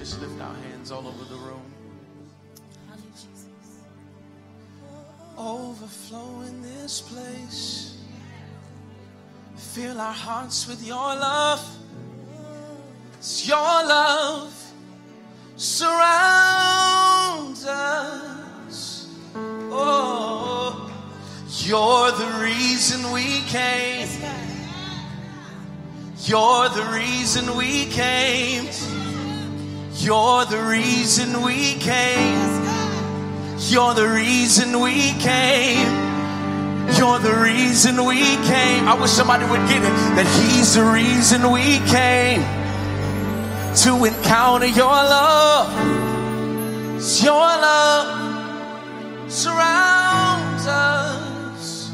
just lift our hands all over the room. Overflow in this place. Fill our hearts with your love. It's your love surrounds us. Oh, you're the reason we came. You're the reason we came. You're the reason we came. You're the reason we came. You're the reason we came. I wish somebody would get it. That he's the reason we came. To encounter your love. Your love surrounds us.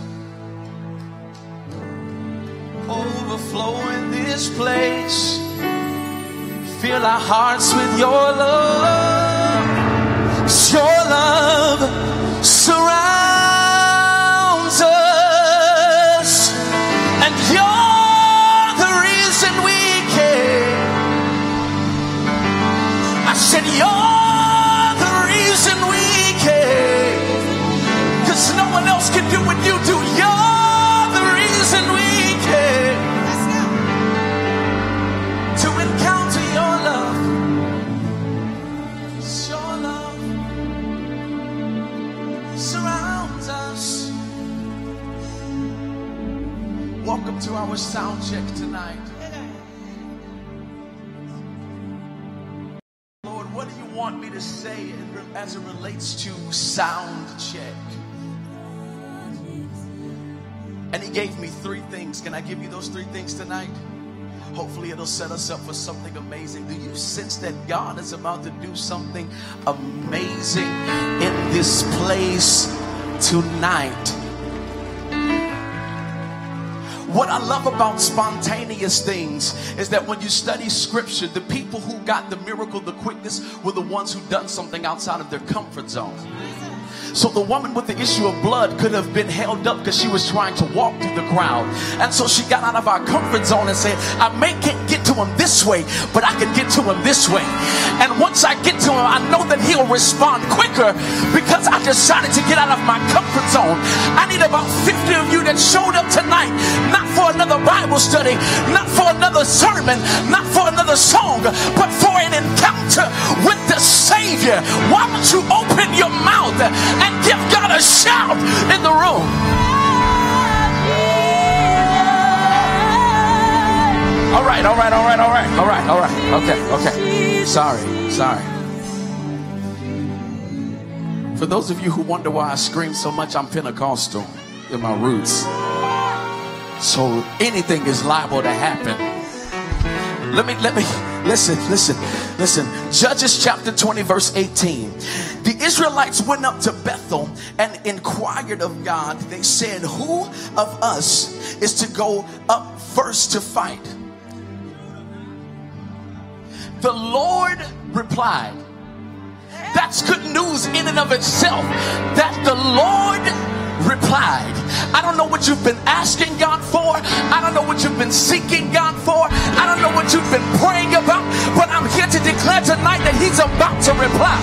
Overflow in this place. Fill our hearts with your love. Your love surrounds us. And you're the reason we came. I said you're the reason we came. Because no one else can do what you do. You're the reason we came. To encounter your love. Your love surrounds us. Welcome to our sound check tonight. Lord, what do you want me to say as it relates to sound check? And he gave me 3 things. Can I give you those 3 things tonight? Hopefully it'll set us up for something amazing. Do you sense that God is about to do something amazing in this place tonight? What I love about spontaneous things is that when you study scripture, the people who got the miracle the quickest were the ones who done something outside of their comfort zone. So the woman with the issue of blood could have been held up because she was trying to walk through the crowd. And so she got out of our comfort zone and said, I can't get to him this way, but I can get to him this way. And once I get to him, I know that he'll respond quicker because I decided to get out of my comfort zone. I need about 50 of you that showed up tonight, not for another Bible study, not for another sermon, not for another song, but for an encounter with the Savior. Why don't you open your mouth and give God a shout in the room? All right. Okay. Sorry. For those of you who wonder why I scream so much, I'm Pentecostal in my roots. So anything is liable to happen. Let me listen. Judges chapter 20 verse 18. The Israelites went up to Bethel and inquired of God. They said, who of us is to go up first to fight? The Lord replied. That's good news in and of itself, that the Lord replied. I don't know what you've been asking God for. I don't know what you've been seeking God for. I don't know what you've been praying about, but I'm here to declare tonight that he's about to reply.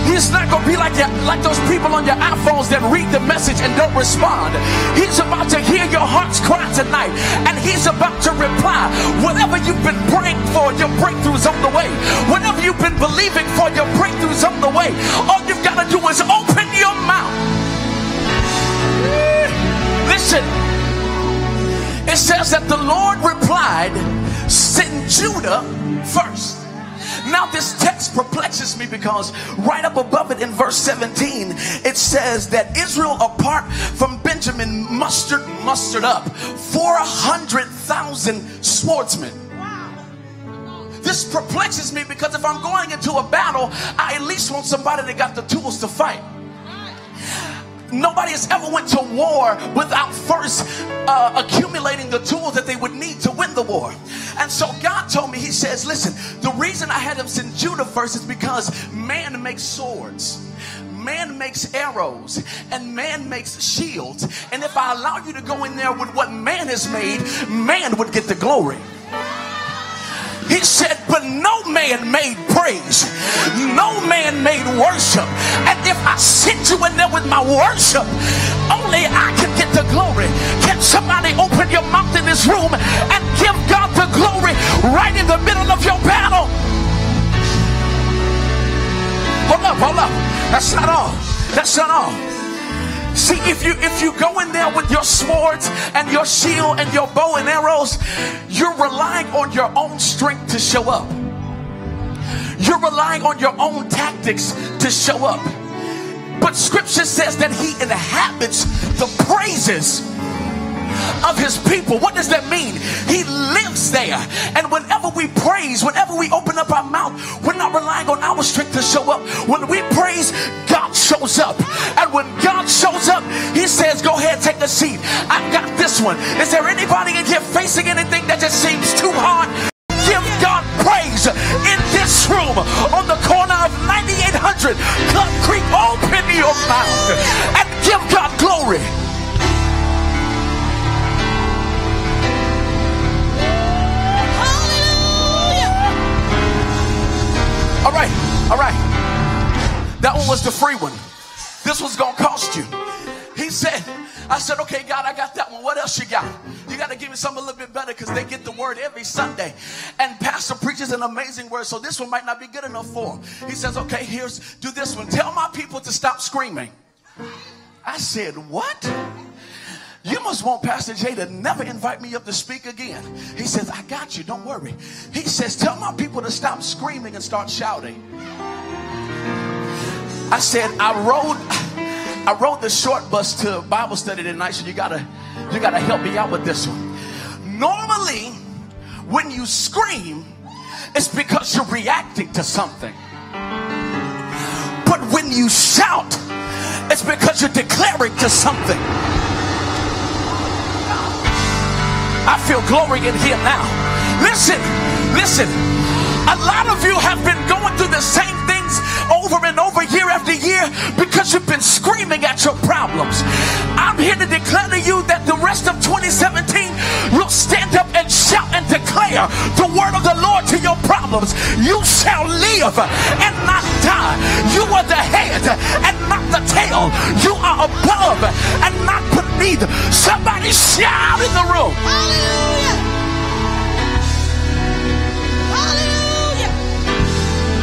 He's not going to be like those people on your iPhones that read the message and don't respond. He's about to hear your heart's cry tonight, and he's about to reply. Whatever you've been praying for, your breakthrough's on the way. Whatever you've been believing for, your breakthrough's on the way. All you've got to do is open your mouth. Listen, it says that the Lord replied, send Judah first. Now this text perplexes me because right up above it in verse 17, it says that Israel apart from Benjamin mustered up 400,000 swordsmen. This perplexes me because if I'm going into a battle, I at least want somebody that got the tools to fight. Nobody has ever went to war without first accumulating the tools that they would need to win the war. And so God told me, he says, listen, the reason I had him send Judah first is because man makes swords, man makes arrows, and man makes shields. And if I allow you to go in there with what man has made, man would get the glory. He said, but no man made praise. No man made worship. And if I sit you in there with my worship, only I can get the glory. Can somebody open your mouth in this room and give God the glory right in the middle of your battle? Hold up. That's not all. That's not all. See, if you go in there with your swords and your shield and your bow and arrows, you're relying on your own strength to show up. You're relying on your own tactics to show up. But scripture says that he inhabits the praises of his people. What does that mean? He lives there. And whenever we praise, whenever we open up our mouth, we're not relying on our strength to show up. When we praise, God shows up. And when God shows up, he says, go ahead, take a seat. I've got this one. Is there anybody in here facing anything that just seems too hard? Give God praise in this room on the corner of 9800 Club Creek. Open your mouth and give God glory. All right. That one was the free one. This was going to cost you. I said, okay, God, I got that one. What else you got? You got to give me something a little bit better, because they get the word every Sunday. And pastor preaches an amazing word, so this one might not be good enough for him. He says, okay, do this one. Tell my people to stop screaming. I said, what? You must want Pastor Jay to never invite me up to speak again. He says, I got you, don't worry. He says, tell my people to stop screaming and start shouting. I said, I rode the short bus to Bible study tonight, so you gotta help me out with this one. Normally, when you scream, it's because you're reacting to something. But when you shout, it's because you're declaring to something. I feel glory in here now. Listen. A lot of you have been going through the same things over and over, year after year, because you've been screaming at your problems. I'm here to declare to you that the rest of 2017, you'll stand up and shout and declare the word of the Lord to your problems. You shall live and not die. You are the head and not the tail. You are above and not beneath. Somebody shout in the room. Hallelujah.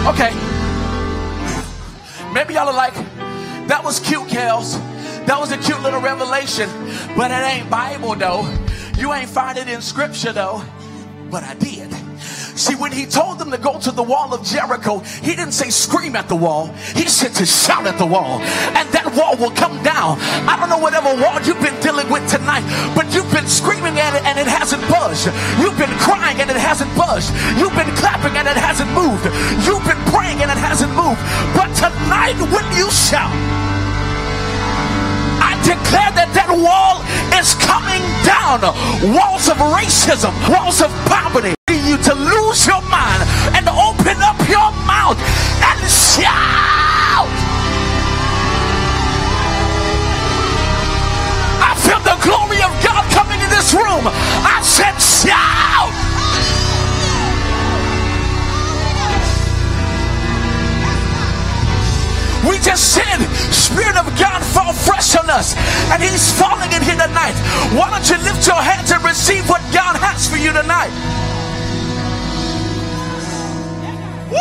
Okay, maybe y'all are like, that was cute, Kels. That was a cute little revelation, but it ain't Bible though. You ain't find it in scripture though. But I did. See, when he told them to go to the wall of Jericho, he didn't say scream at the wall. He said to shout at the wall, and that wall will come down. I don't know whatever wall you've been dealing with tonight, but you've been screaming at it and it hasn't budged. You've been crying and it hasn't budged. You've been clapping and it hasn't moved. You've been praying and it hasn't moved. But tonight, when you shout, I declare that wall is coming down. Walls of racism, walls of poverty. You to lose your mind and open up your mouth and shout. I feel the glory of God coming in this room. I said shout. We just said, Spirit of God, fall fresh on us. And he's falling in here tonight. Why don't you lift your hands and receive what God has for you tonight? Woo!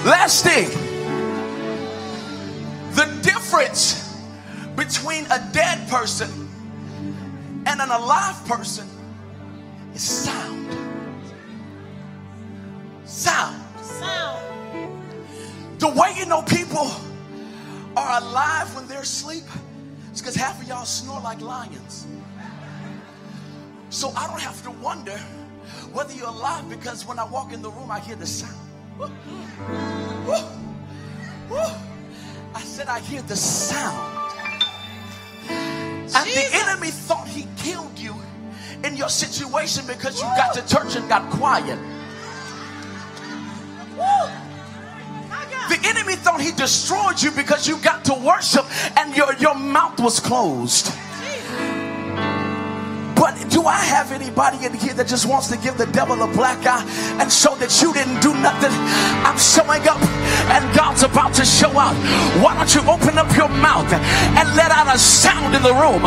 Last thing. The difference between a dead person and an alive person is sound. Sound. The way you know people are alive when they're asleep is because half of y'all snore like lions. So I don't have to wonder whether you're alive, because when I walk in the room, I hear the sound. Woo. Woo. Woo. I said I hear the sound. And the enemy thought he killed you in your situation because you got to church and got quiet. The enemy thought he destroyed you because you got to worship and your mouth was closed. But Do I have anybody in here that just wants to give the devil a black eye and show that you didn't do nothing? I'm showing up and God's about to show out. Why don't you open up your mouth and let out a sound in the room?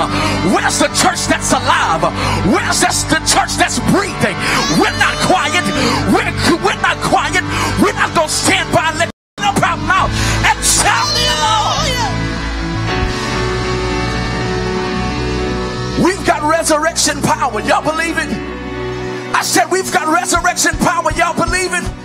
Where's the church that's alive? Where's the church that's breathing? We're not quiet. We're not quiet. We're not going to stand by and let you open up our mouth and shout the Lord. We've got resurrection power. Y'all believe it? I said we've got resurrection power. Y'all believe it?